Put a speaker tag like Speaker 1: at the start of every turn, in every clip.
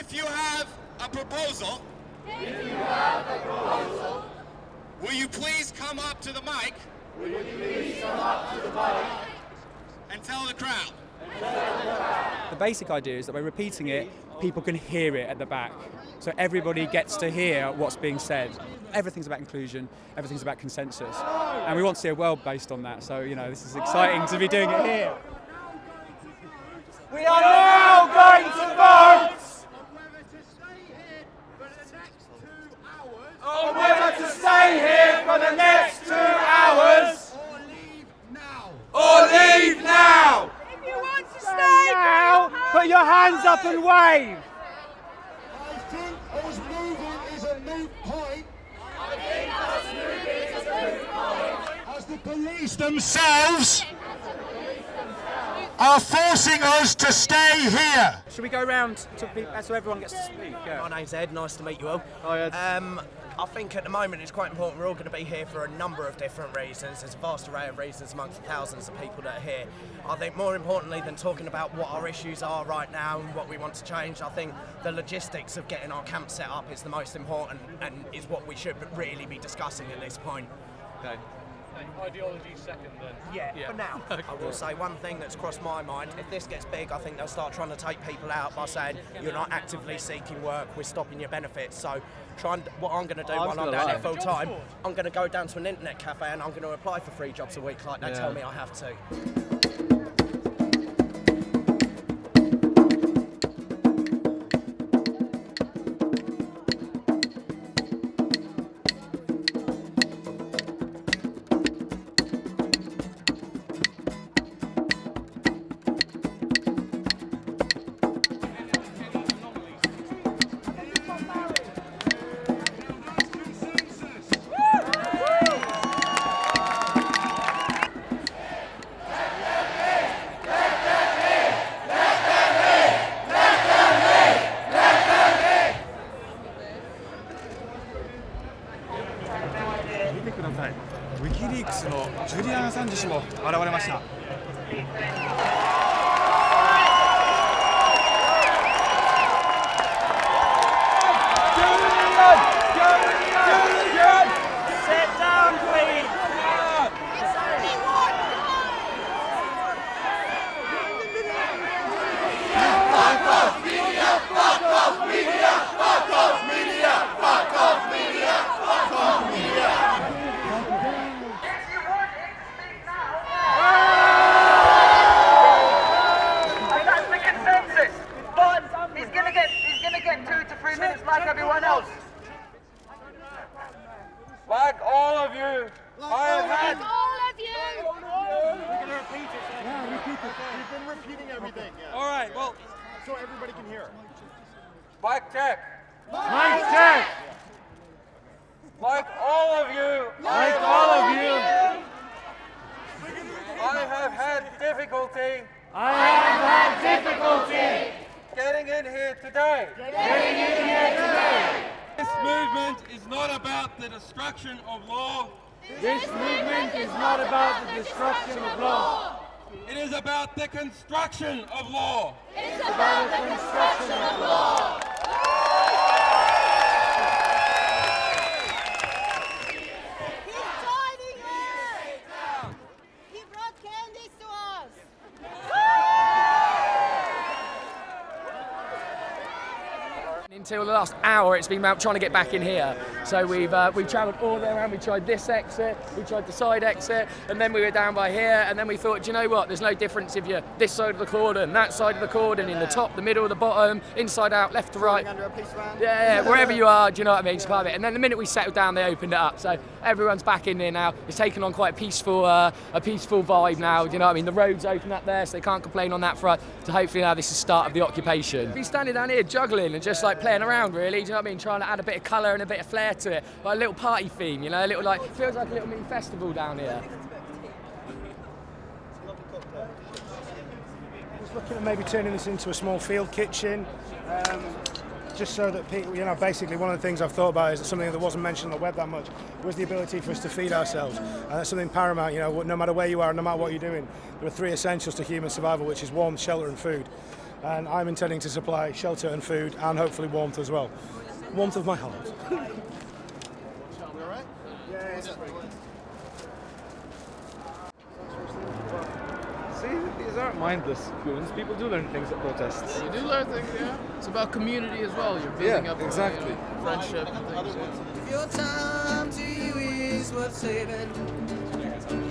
Speaker 1: If you have a proposal, will you please come up to the mic? And tell the crowd.
Speaker 2: The basic idea is that by repeating it, people can hear it at the back. So everybody gets to hear what's being said. Everything's about inclusion, everything's about consensus. And we want to see a world based on that. So, this is exciting to be doing it here.
Speaker 3: We are now going to vote on whether to stay here for the next 2 hours or leave now.
Speaker 4: If you want to stay
Speaker 3: Now, put your hands up and wave.
Speaker 5: I think us moving is a moot point. As the police themselves are forcing us to stay here.
Speaker 2: Should we go around so everyone gets to speak? Yeah.
Speaker 6: My name's Ed, nice to meet you all.
Speaker 2: Hi, Ed.
Speaker 6: I think at the moment it's quite important. We're all going to be here for a number of different reasons. There's a vast array of reasons amongst thousands of people that are here. I think more importantly than talking about what our issues are right now and what we want to change, I think the logistics of getting our camp set up is the most important and is what we should really be discussing at this point.
Speaker 2: Okay.
Speaker 7: Ideology second then.
Speaker 6: Yeah, for now. I will say one thing that's crossed my mind. If this gets big, I think they'll start trying to take people out by saying you're not actively seeking work, we're stopping your benefits. So what I'm going to do while I'm down here full time, I'm going to go down to an internet cafe and I'm going to apply for 3 jobs a week like they tell me I have to.
Speaker 8: Wikileaks のジュリアン・アサンジ氏も現れました。
Speaker 4: Like everyone else.
Speaker 3: Like all of you, I have had.
Speaker 4: All of you.
Speaker 5: We're going to repeat it. Yeah, repeat it. We've been repeating everything. Yeah.
Speaker 3: All right, well,
Speaker 5: So everybody can hear.
Speaker 3: mic check. Mic check. Like all of you. Like all of you. I have had difficulty. Getting in here today.
Speaker 7: This movement is not about the destruction of law.
Speaker 3: This movement is not about the destruction of law.
Speaker 7: It is about the construction of law.
Speaker 4: It's about the construction of law. He's joining us. He brought candies to us.
Speaker 9: Until the last hour, it's been about trying to get back in here. So we've travelled all the way around. We tried this exit, we tried the side exit, and then we were down by here. And then we thought, do you know what? There's no difference if you're this side of the cordon, that side of the cordon, in the top, the middle, the bottom, inside out, left to right. Yeah, wherever you are. Do you know what I mean? It's part of it. And then the minute we settled down, they opened it up. So everyone's back in there now. It's taken on quite a peaceful vibe now. Do you know what I mean? The road's open up there, so they can't complain on that front. So hopefully now this is the start of the occupation. Be standing down here juggling and just like playing around, really. Do you know what I mean? Trying to add a bit of colour and a bit of flair to it, like a little party theme. You know, a little like feels like a little mini festival down here.
Speaker 10: Just looking at maybe turning this into a small field kitchen, just so that people, you know, basically one of the things I've thought about is something that wasn't mentioned on the web that much was the ability for us to feed ourselves, and that's something paramount. You know, no matter where you are, no matter what you're doing, there are 3 essentials to human survival, which is warmth, shelter, and food. and I'm intending to supply shelter and food and hopefully warmth as well. Warmth of my heart.
Speaker 8: See, these aren't mindless goons. People do learn things at protests.
Speaker 11: You do learn things, yeah. It's about community as well. You're building up
Speaker 8: exactly.
Speaker 11: Friendship and things. Yeah.
Speaker 12: If your time to you is worth saving,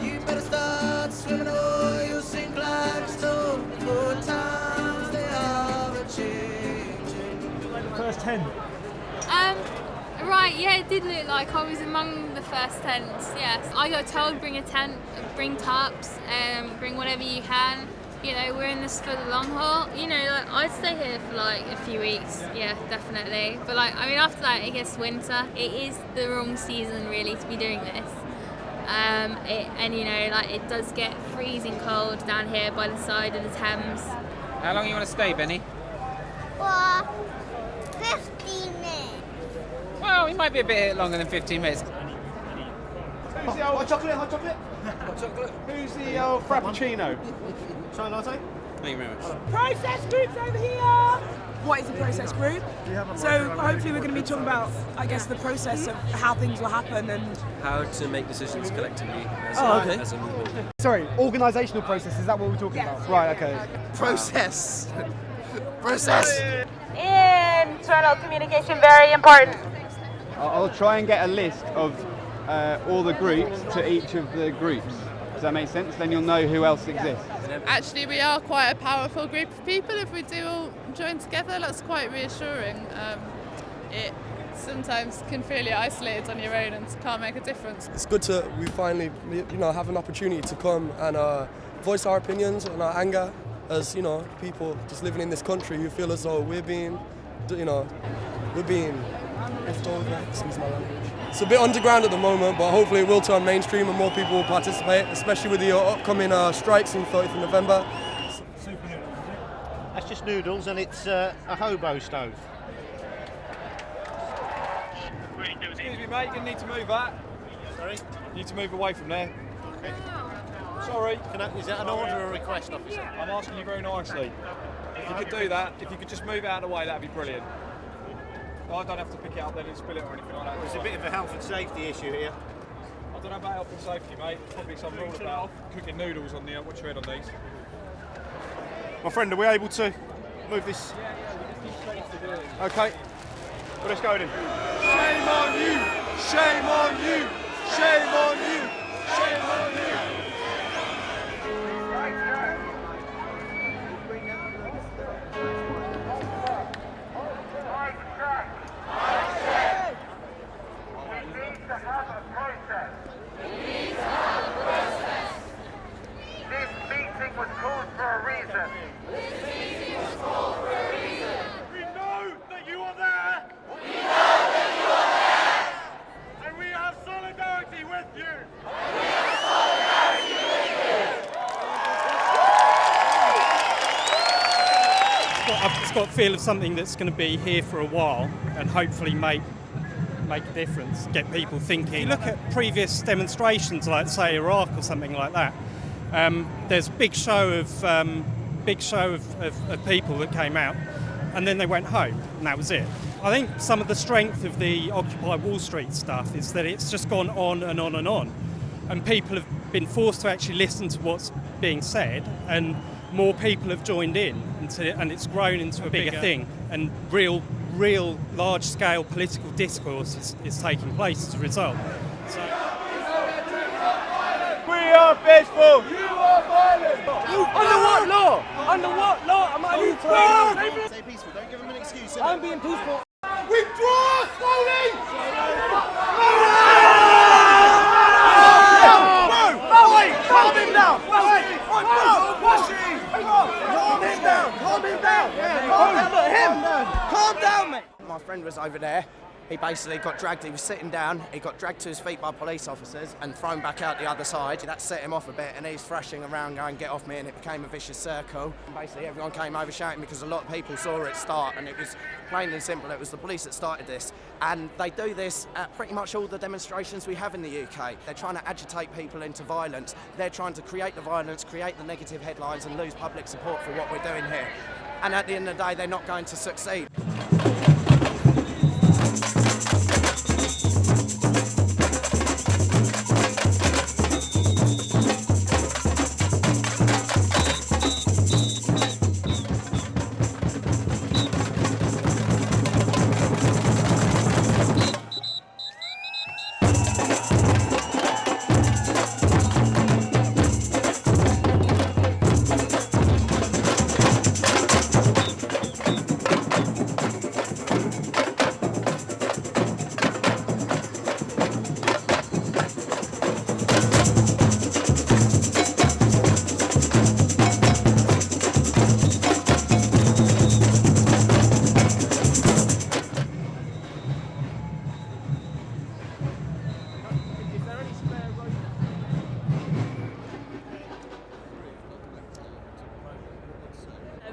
Speaker 12: you better start swimming or you'll sink like a stone. For times they are a-changing.
Speaker 10: Like the first 10.
Speaker 13: Right, yeah, it did look like I was among the first tents, yes. I got told bring a tent, bring tarps, bring whatever you can. You know, we're in this for the long haul. You know, like, I'd stay here for like a few weeks, yeah, definitely. But like, I mean, after that it gets winter. It is the wrong season really to be doing this. And you know, like it does get freezing cold down here by the side of the Thames.
Speaker 14: How long you want to stay, Benny?
Speaker 4: For 15 minutes.
Speaker 14: Well, we might be a bit longer than 15 minutes.
Speaker 8: Who's the old hot chocolate? Hot chocolate? Hot chocolate. Who's the old frappuccino? Chai latte?
Speaker 14: Thank you very much.
Speaker 15: Process groups over here! What is a process group? So hopefully we're going to be talking about, I guess, the process of how things will happen and
Speaker 16: how to make decisions collectively as a movement.
Speaker 5: Sorry, organisational process, is that what we're talking about? Right, okay.
Speaker 12: Process. Process.
Speaker 4: Internal communication, very important.
Speaker 17: I'll try and get a list of all the groups to each of the groups. Does that make sense? Then you'll know who else exists.
Speaker 18: Actually, we are quite a powerful group of people. If we do all join together, that's quite reassuring. It sometimes can feel you're isolated on your own and can't make a difference.
Speaker 19: It's good to we finally have an opportunity to come and voice our opinions and our anger as people just living in this country who feel as though we're being left over. Excuse my language. It's a bit underground at the moment, but hopefully it will turn mainstream and more people will participate, especially with the upcoming strikes on 30th of November.
Speaker 5: Super noodles, that's just noodles and it's a hobo stove.
Speaker 8: Excuse me, mate, you're going to need to move that.
Speaker 5: Sorry?
Speaker 8: You need to move away from there.
Speaker 5: Okay.
Speaker 8: Sorry.
Speaker 5: Is that an order or a request, officer?
Speaker 8: I'm asking you very nicely. If you could do that, if you could just move it out of the way, that'd be brilliant. I don't have to pick it up then and spill it or anything like that.
Speaker 5: There's a bit of a health and safety issue here.
Speaker 8: I don't know about health and safety, mate. Probably some rule about cooking noodles on the what's your head on these.
Speaker 5: My friend, are we able to move this?
Speaker 8: Yeah, we just need space to do it.
Speaker 5: Okay. Well, let's go then.
Speaker 8: Shame on you! Shame on you! Shame on you! Shame on you!
Speaker 20: It's got a feel of something that's going to be here for a while and hopefully make a difference, get people thinking. If you look at previous demonstrations, like say Iraq or something like that, there's a big show of people that came out, and then they went home, and that was it. I think some of the strength of the Occupy Wall Street stuff is that it's just gone on and on and on, and people have been forced to actually listen to what's being said, and more people have joined in, and it's grown into a bigger thing, and real large-scale political discourse is taking place as a result. So,
Speaker 8: we are peaceful!
Speaker 5: You are violent!
Speaker 15: Under what law? Under what law? Am I being
Speaker 5: Stay peaceful, don't give them an excuse.
Speaker 15: I'm being peaceful.
Speaker 5: Withdraw slowly! Calm him down! Calm him down!
Speaker 6: Calm down, mate! My friend was over there. He basically got dragged, he was sitting down, he got dragged to his feet by police officers and thrown back out the other side. That set him off a bit and he's thrashing around going, get off me, and it became a vicious circle. And basically everyone came over shouting because a lot of people saw it start, and it was plain and simple, it was the police that started this. And they do this at pretty much all the demonstrations we have in the UK. They're trying to agitate people into violence. They're trying to create the violence, create the negative headlines and lose public support for what we're doing here. and at the end of the day they're not going to succeed.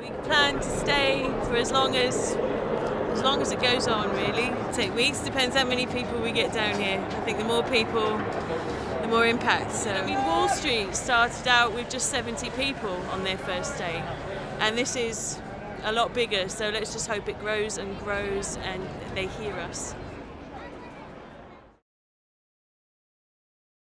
Speaker 21: We plan to stay for as long as it goes on, really. Take weeks, depends how many people we get down here. I think the more people, the more impact. So, I mean, Wall Street started out with just 70 people on their first day, and this is a lot bigger, so let's just hope it grows and grows and they hear us.